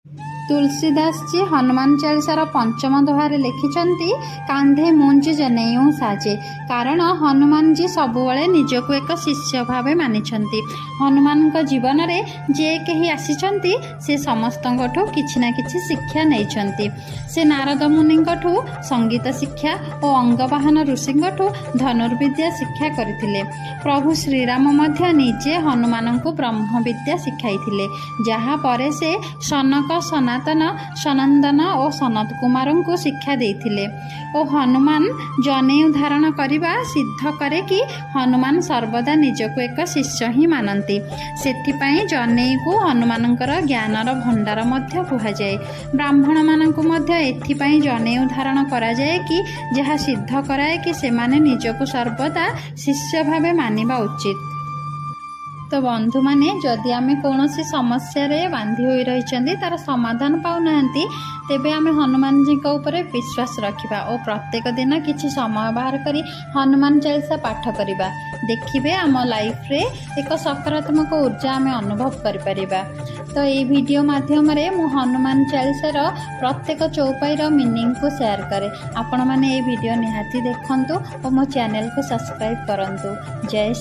तुलसीदास जी हनुमान चालीसार पंचम दोहारे लिखिछंती कांधे मुंज जनेऊ साजे। कारण हनुमान जी सबुबले निजको एक शिष्य भाव मानिछंती। हनुमान जीवन रे जे कही आसीछंती से समस्तଙ୍କଠୁ କିଛି ना କିଛି शिक्षा नैछंती। से नारद मुनिଙ୍କଠୁ संगीत शिक्षा और अंगवाहन ऋषिଙ୍କଠୁ धनुर्विद्या शिक्षा करथिले। प्रभु श्रीराम मध्य निजे हनुमान को ब्रह्म विद्या शिखाइथिले। जहा परे से सनक सनातन सनंदन और सनत कुमार को शिक्षा देथिले। और हनुमान जनेऊ धारण करने सिद्ध करे कि हनुमान सर्वदा निजको एक शिष्य ही मानती। सेथिपाई जनेऊ को हनुमानकर ज्ञानर भंडार मध्य कुहाଯାଏ। ब्राह्मण मानकु मध्य एथिपाई जनेऊ धारण करा जाए कि जहा सिद्ध कराए कि सेमाने निजको सर्वदा शिष्य भावे मानिबा उचित। तो बंधु माने जदि आमे कौन सी समस्या रे बांधी होई रही तार समाधान पाऊना तेबे आमे हनुमान जी को ऊपर विश्वास रखिबा और प्रत्येक दिन किछि समय बाहर करी हनुमान चालीसा पाठ करिबा। देखिबे आम लाइफ रे एक सकारात्मक ऊर्जा आमे अनुभव करि परिबा। तो ये वीडियो माध्यम रे मु हनुमान चालीसार प्रत्येक चौपाईर मीनिंग को शेयर करे। आपण माने ये वीडियो निहाती देखंतु और मो चैनल को सब्सक्राइब करंतु। जय